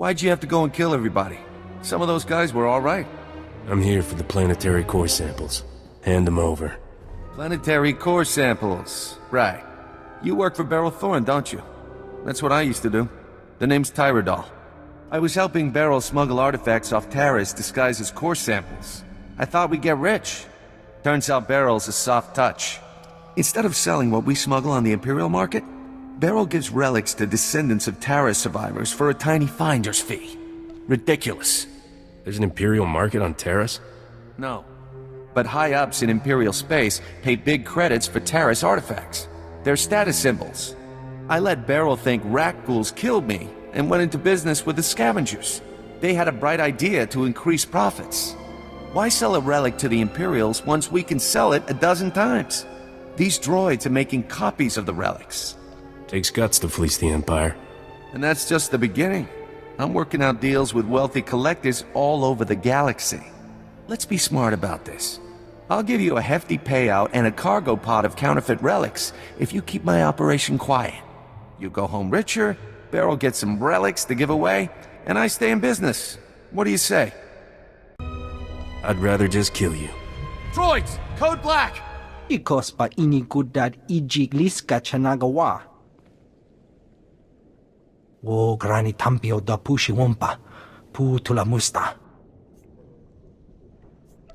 Why'd you have to go and kill everybody? Some of those guys were alright. I'm here for the planetary core samples. Hand them over. Planetary core samples. Right. You work for Beryl Thorne, don't you? That's what I used to do. The name's Tyradol. I was helping Beryl smuggle artifacts off Taris disguised as core samples. I thought we'd get rich. Turns out Beryl's a soft touch. Instead of selling what we smuggle on the Imperial market, Beryl gives relics to descendants of Taris survivors for a tiny finder's fee. Ridiculous. There's an Imperial market on Taris? No. But high-ups in Imperial space pay big credits for Taris artifacts. They're status symbols. I let Beryl think rat ghouls killed me and went into business with the scavengers. They had a bright idea to increase profits. Why sell a relic to the Imperials once we can sell it a dozen times? These droids are making copies of the relics. Takes guts to fleece the Empire. And that's just the beginning. I'm working out deals with wealthy collectors all over the galaxy. Let's be smart about this. I'll give you a hefty payout and a cargo pod of counterfeit relics if you keep my operation quiet. You go home richer, Beryl gets some relics to give away, and I stay in business. What do you say? I'd rather just kill you. Droids! Code Black! Ikos pa inikudad ijiglis chanagawa. O grani tampio da pushi wompa, pu tula musta.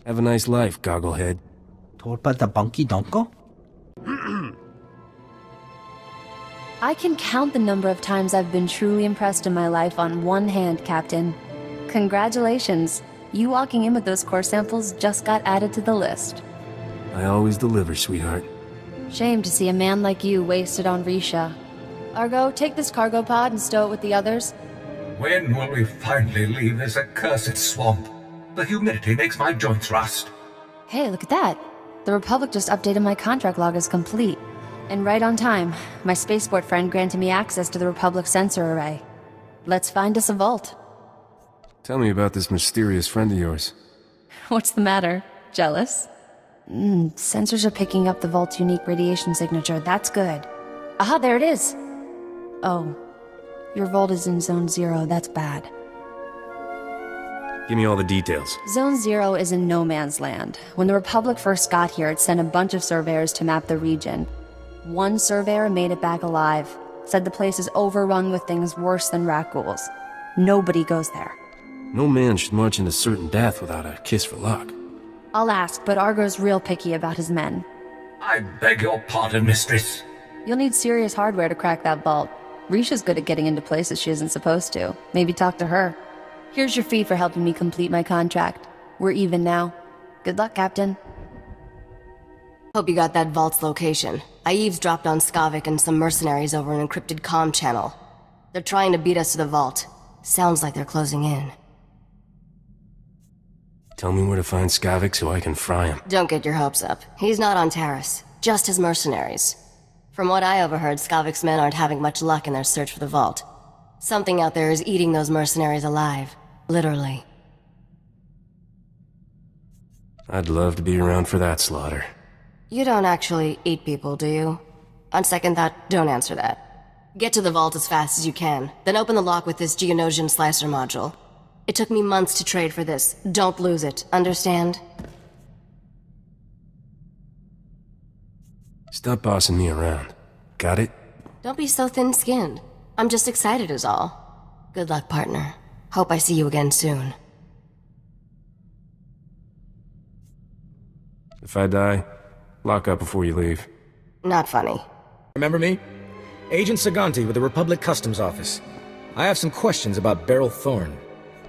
Have a nice life, Gogglehead. Torpa da bunky donko? I can count the number of times I've been truly impressed in my life on one hand, Captain. Congratulations. You walking in with those core samples just got added to the list. I always deliver, sweetheart. Shame to see a man like you wasted on Risha. Argo, take this cargo pod and stow it with the others. When will we finally leave this accursed swamp? The humidity makes my joints rust. Hey, look at that. The Republic just updated my contract log as complete. And right on time. My spaceport friend granted me access to the Republic sensor array. Let's find us a vault. Tell me about this mysterious friend of yours. What's the matter? Jealous? Sensors are picking up the vault's unique radiation signature. That's good. Aha, there it is! Oh. Your vault is in Zone 0. That's bad. Give me all the details. Zone 0 is in no man's land. When the Republic first got here, it sent a bunch of surveyors to map the region. One surveyor made it back alive. Said the place is overrun with things worse than rat ghouls. Nobody goes there. No man should march into certain death without a kiss for luck. I'll ask, but Argo's real picky about his men. I beg your pardon, mistress. You'll need serious hardware to crack that vault. Risha's good at getting into places she isn't supposed to. Maybe talk to her. Here's your fee for helping me complete my contract. We're even now. Good luck, Captain. Hope you got that vault's location. I eavesdropped on Skavik and some mercenaries over an encrypted comm channel. They're trying to beat us to the vault. Sounds like they're closing in. Tell me where to find Skavik so I can fry him. Don't get your hopes up. He's not on Taris. Just his mercenaries. From what I overheard, Skavik's men aren't having much luck in their search for the vault. Something out there is eating those mercenaries alive. Literally. I'd love to be around for that slaughter. You don't actually eat people, do you? On second thought, don't answer that. Get to the vault as fast as you can, then open the lock with this Geonosian slicer module. It took me months to trade for this. Don't lose it, understand? Stop bossing me around. Got it? Don't be so thin-skinned. I'm just excited is all. Good luck, partner. Hope I see you again soon. If I die, lock up before you leave. Not funny. Remember me? Agent Saganti with the Republic Customs Office. I have some questions about Beryl Thorne.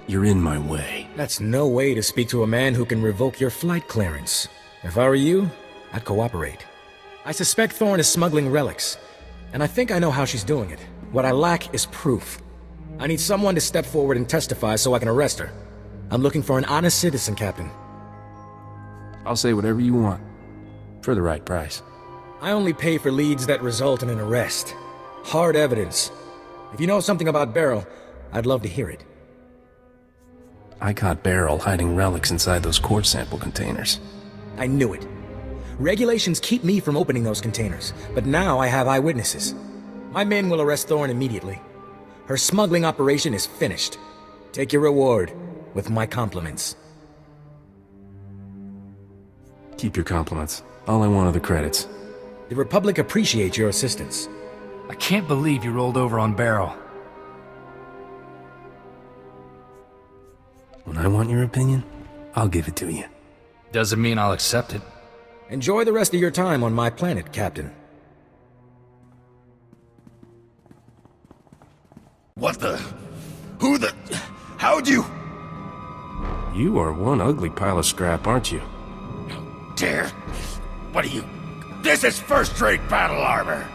You're in my way. That's no way to speak to a man who can revoke your flight clearance. If I were you, I'd cooperate. I suspect Thorne is smuggling relics, and I think I know how she's doing it. What I lack is proof. I need someone to step forward and testify so I can arrest her. I'm looking for an honest citizen, Captain. I'll say whatever you want. For the right price. I only pay for leads that result in an arrest. Hard evidence. If you know something about Beryl, I'd love to hear it. I caught Beryl hiding relics inside those core sample containers. I knew it. Regulations keep me from opening those containers, but now I have eyewitnesses. My men will arrest Thorne immediately. Her smuggling operation is finished. Take your reward, with my compliments. Keep your compliments. All I want are the credits. The Republic appreciates your assistance. I can't believe you rolled over on Beryl. When I want your opinion, I'll give it to you. Doesn't mean I'll accept it. Enjoy the rest of your time on my planet, Captain. What the? Who the? How'd you? You are one ugly pile of scrap, aren't you? Dare? What are you? This is first-rate battle armor.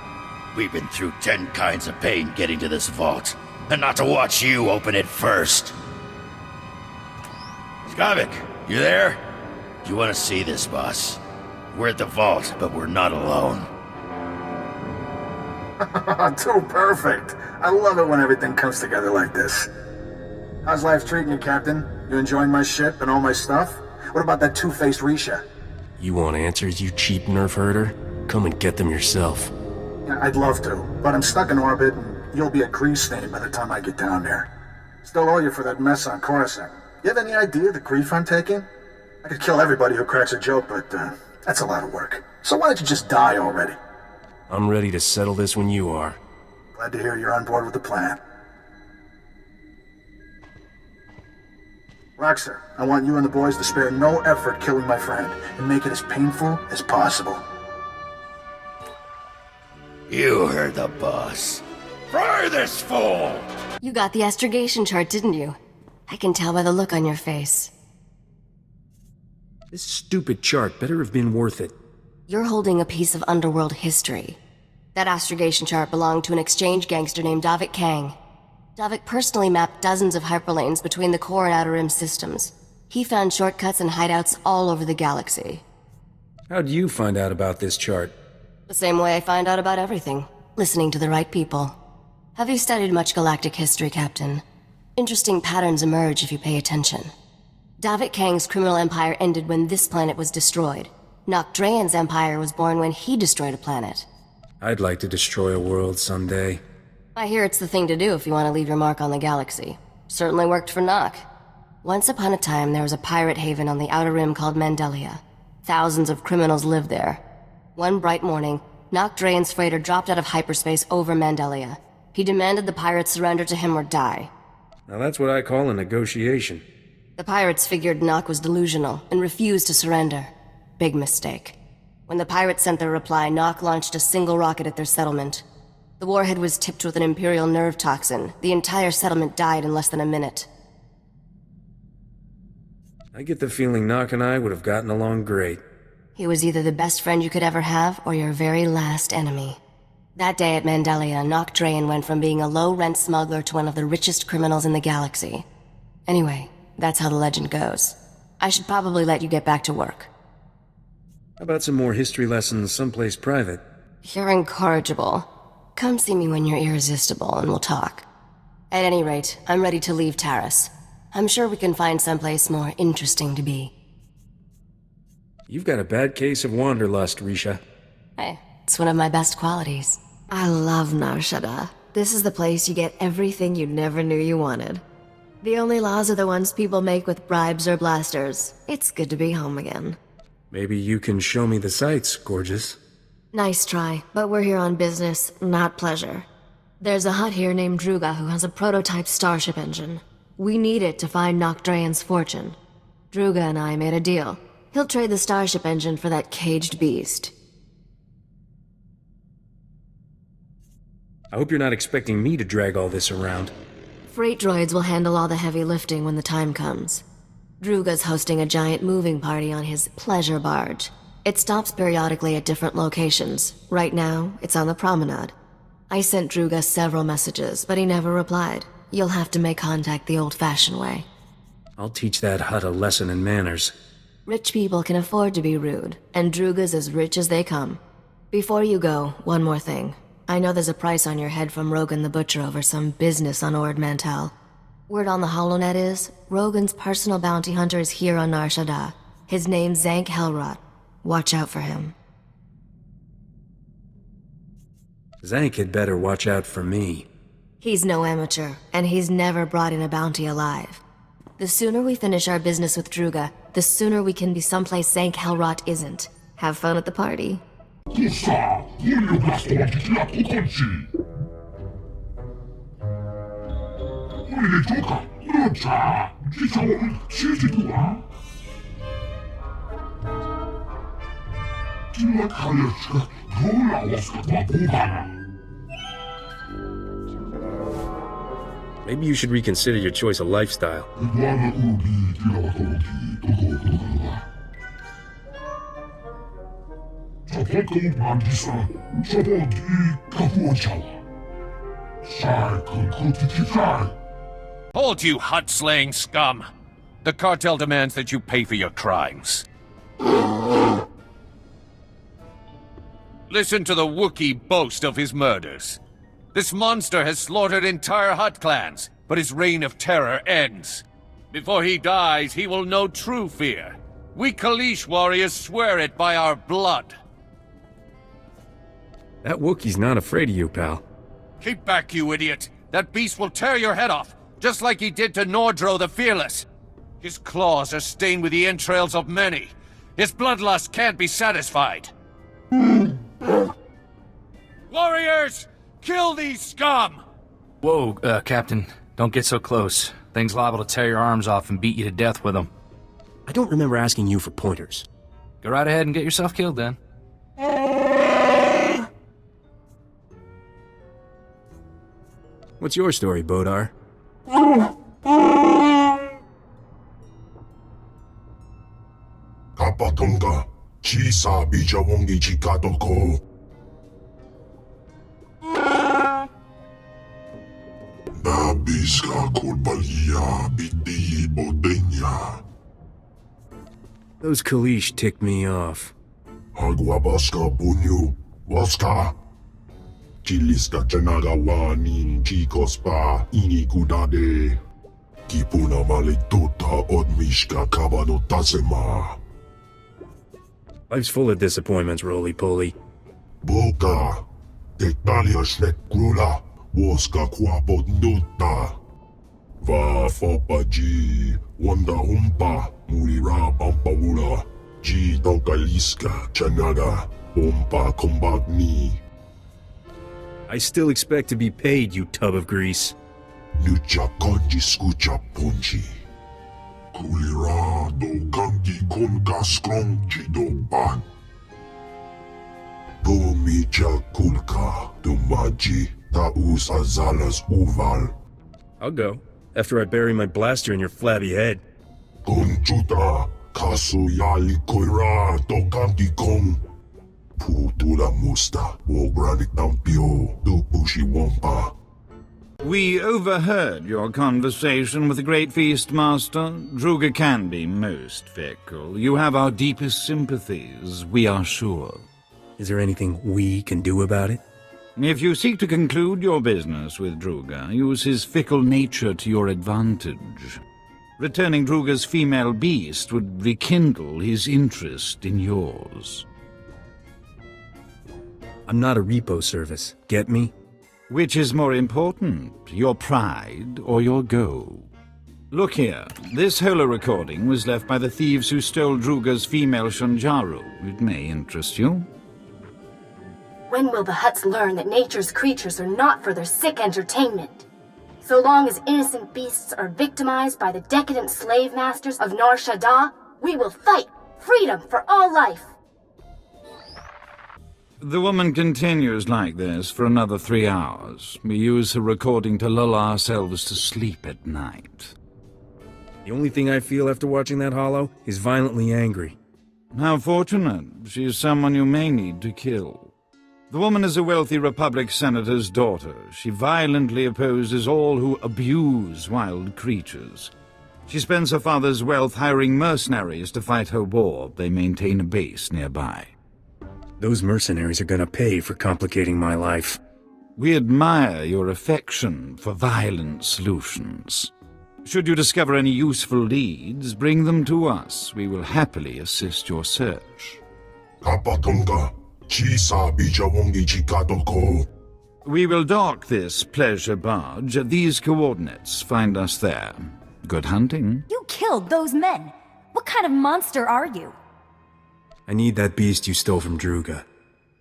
We've been through 10 kinds of pain getting to this vault, and not to watch you open it first. Skavik, you there? You want to see this, boss? We're at the vault, but we're not alone. Too perfect. I love it when everything comes together like this. How's life treating you, Captain? You enjoying my ship and all my stuff? What about that two-faced Risha? You want answers, you cheap nerf herder? Come and get them yourself. Yeah, I'd love to, but I'm stuck in orbit, and you'll be a grease stain by the time I get down there. Still owe you for that mess on Coruscant. You have any idea the grief I'm taking? I could kill everybody who cracks a joke, but that's a lot of work. So why don't you just die already? I'm ready to settle this when you are. Glad to hear you're on board with the plan. Roxer, I want you and the boys to spare no effort killing my friend, and make it as painful as possible. You heard the boss. Fry this fool! You got the astrogation chart, didn't you? I can tell by the look on your face. This stupid chart better have been worth it. You're holding a piece of underworld history. That astrogation chart belonged to an exchange gangster named Davik Kang. Davik personally mapped dozens of hyperlanes between the core and outer rim systems. He found shortcuts and hideouts all over the galaxy. How'd you find out about this chart? The same way I find out about everything. Listening to the right people. Have you studied much galactic history, Captain? Interesting patterns emerge if you pay attention. Davik Kang's criminal empire ended when this planet was destroyed. Nocdrayan's empire was born when he destroyed a planet. I'd like to destroy a world someday. I hear it's the thing to do if you want to leave your mark on the galaxy. Certainly worked for Nock. Once upon a time, there was a pirate haven on the outer rim called Mandelia. Thousands of criminals lived there. One bright morning, Nocdrayan's freighter dropped out of hyperspace over Mandelia. He demanded the pirates surrender to him or die. Now that's what I call a negotiation. The pirates figured Nock was delusional and refused to surrender. Big mistake. When the pirates sent their reply, Nock launched a single rocket at their settlement. The warhead was tipped with an Imperial nerve toxin. The entire settlement died in less than a minute. I get the feeling Nock and I would have gotten along great. He was either the best friend you could ever have, or your very last enemy. That day at Mandelia, Nocdrayan went from being a low-rent smuggler to one of the richest criminals in the galaxy. Anyway, that's how the legend goes. I should probably let you get back to work. How about some more history lessons someplace private? You're incorrigible. Come see me when you're irresistible and we'll talk. At any rate, I'm ready to leave Taris. I'm sure we can find someplace more interesting to be. You've got a bad case of wanderlust, Risha. Hey, it's one of my best qualities. I love Nar Shaddaa. This is the place you get everything you never knew you wanted. The only laws are the ones people make with bribes or blasters. It's good to be home again. Maybe you can show me the sights, gorgeous. Nice try, but we're here on business, not pleasure. There's a hut here named Druga who has a prototype starship engine. We need it to find Nocdrayan's fortune. Druga and I made a deal. He'll trade the starship engine for that caged beast. I hope you're not expecting me to drag all this around. Freight droids will handle all the heavy lifting when the time comes. Druga's hosting a giant moving party on his pleasure barge. It stops periodically at different locations. Right now, it's on the promenade. I sent Druga several messages, but he never replied. You'll have to make contact the old-fashioned way. I'll teach that hut a lesson in manners. Rich people can afford to be rude, and Druga's as rich as they come. Before you go, one more thing. I know there's a price on your head from Rogan the Butcher over some business on Ord Mantell. Word on the HoloNet is, Rogan's personal bounty hunter is here on Nar Shaddaa. His name's Zank Helrot. Watch out for him. Zank had better watch out for me. He's no amateur, and he's never brought in a bounty alive. The sooner we finish our business with Druga, the sooner we can be someplace Zank Helrot isn't. Have fun at the party. Maybe you should reconsider your choice of lifestyle. Hold, you hut-slaying scum! The cartel demands that you pay for your crimes. Listen to the Wookiee boast of his murders. This monster has slaughtered entire Hutt clans, but his reign of terror ends. Before he dies, he will know true fear. We Kaleesh warriors swear it by our blood. That Wookiee's not afraid of you, pal. Keep back, you idiot! That beast will tear your head off, just like he did to Nordro the Fearless. His claws are stained with the entrails of many. His bloodlust can't be satisfied. Warriors! Kill these scum! Whoa, Captain. Don't get so close. Thing's liable to tear your arms off and beat you to death with them. I don't remember asking you for pointers. Go right ahead and get yourself killed, then. What's your story, Bodar? Kapatonga, Chisa Bijawongi Chikatoko. Nabiska Kulbalia Biti Bodenya. Those Kaleesh tick me off. Hagwabaska Bunyu, Waska. Chilista Chanagawani, Chikospa, Inikudade. Kipuna Maletota Odmishka Kabano Tasema. Life's full of disappointments, roly-poly. Boka, Tektalia Shnek Grula, Woska Kwapot Nota. Va Fopaji, Wanda Humpa, Mulira Pampawula, Ji Tokaliska, Chanaga, Humpa Kombagni. I still expect to be paid, you tub of grease. Nucha Konji Skucha Punji. Kulira do Kanki Konka Strong Jido Ban. Pomicha Kulka, Dumaji, Taus Azalas Uval. I'll go, after I bury my blaster in your flabby head. Konchuta, Kasuyali Koira, do Kanki Kong. Putula Musta, Wogranik Tampio, do Pushi Wampa. We overheard your conversation with the Great Feast Master. Druga can be most fickle. You have our deepest sympathies, we are sure. Is there anything we can do about it? If you seek to conclude your business with Druga, use his fickle nature to your advantage. Returning Druga's female beast would rekindle his interest in yours. I'm not a repo service, get me? Which is more important, your pride or your go? Look here, this holo recording was left by the thieves who stole Druga's female Shunjaru. It may interest you. When will the Hutts learn that nature's creatures are not for their sick entertainment? So long as innocent beasts are victimized by the decadent slave masters of Nar Shaddaa, we will fight freedom for all life. The woman continues like this for another 3 hours. We use her recording to lull ourselves to sleep at night. The only thing I feel after watching that holo is violently angry. How fortunate. She is someone you may need to kill. The woman is a wealthy Republic senator's daughter. She violently opposes all who abuse wild creatures. She spends her father's wealth hiring mercenaries to fight her war. They maintain a base nearby. Those mercenaries are gonna pay for complicating my life. We admire your affection for violent solutions. Should you discover any useful leads, bring them to us. We will happily assist your search. Kapatonga, Chisa Bijawongi Chikatoko. We will dock this pleasure barge at these coordinates. Find us there. Good hunting. You killed those men! What kind of monster are you? I need that beast you stole from Druga.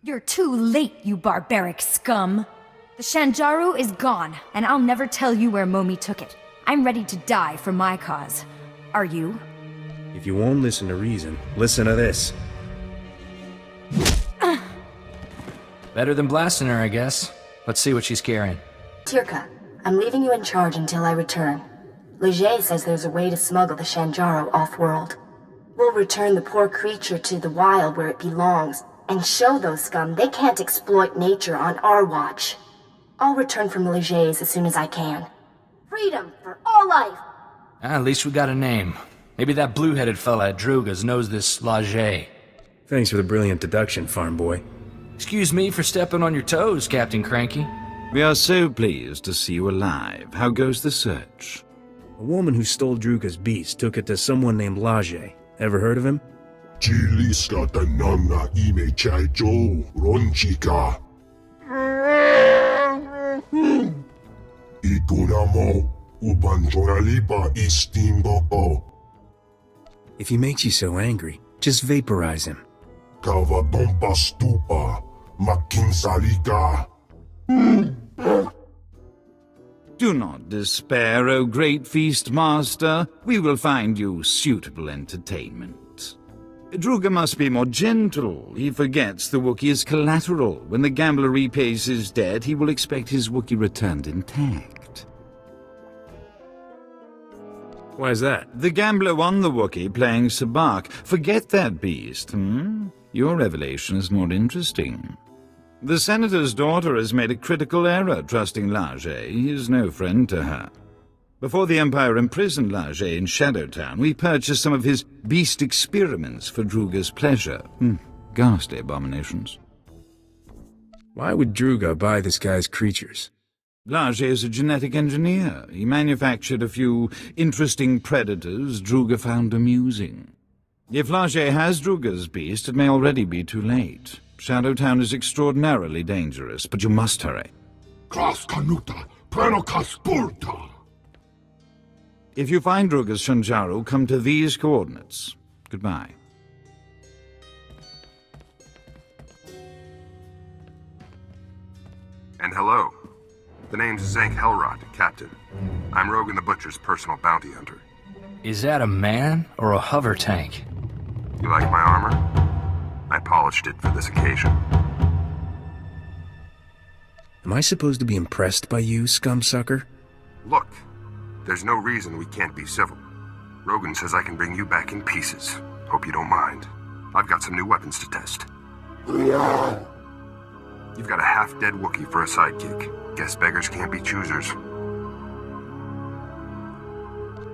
You're too late, you barbaric scum! The Shanjaru is gone, and I'll never tell you where Momi took it. I'm ready to die for my cause. Are you? If you won't listen to reason, listen to this. Better than blasting her, I guess. Let's see what she's carrying. Tirka, I'm leaving you in charge until I return. Leger says there's a way to smuggle the Shanjaru off-world. We'll return the poor creature to the wild where it belongs, and show those scum they can't exploit nature on our watch. I'll return from Leger's as soon as I can. Freedom for all life! At least we got a name. Maybe that blue-headed fella at Druga's knows this Lager. Thanks for the brilliant deduction, farm boy. Excuse me for stepping on your toes, Captain Cranky. We are so pleased to see you alive. How goes the search? A woman who stole Druga's beast took it to someone named Lager. Ever heard of him? Chiliska tanana ime chaijo ronchika. Ikunamo ubanjoralipa istimboko. If he makes you so angry, just vaporize him. Kavadompa stupa makinsalika. Do not despair, O great feast master. We will find you suitable entertainment. Druga must be more gentle. He forgets the Wookiee is collateral. When the gambler repays his debt, he will expect his Wookiee returned intact. Why is that? The gambler won the Wookiee playing Sabak. Forget that beast, Your revelation is more interesting. The Senator's daughter has made a critical error trusting Lager. He is no friend to her. Before the Empire imprisoned Lager in Shadowtown, we purchased some of his beast experiments for Druga's pleasure. Ghastly abominations. Why would Druga buy this guy's creatures? Lager is a genetic engineer. He manufactured a few interesting predators Druga found amusing. If Lager has Druga's beast, it may already be too late. Shadowtown is extraordinarily dangerous, but you must hurry. Klas kanuta, prenokas purta. If you find Druga's Shanjaru, come to these coordinates. Goodbye. And hello. The name's Zank Helrot, Captain. I'm Rogan the Butcher's personal bounty hunter. Is that a man or a hover tank? You like my armor? I polished it for this occasion. Am I supposed to be impressed by you, scumsucker? Look, there's no reason we can't be civil. Rogan says I can bring you back in pieces. Hope you don't mind. I've got some new weapons to test. You've got a half-dead Wookiee for a sidekick. Guess beggars can't be choosers.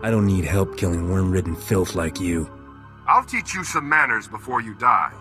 I don't need help killing worm-ridden filth like you. I'll teach you some manners before you die.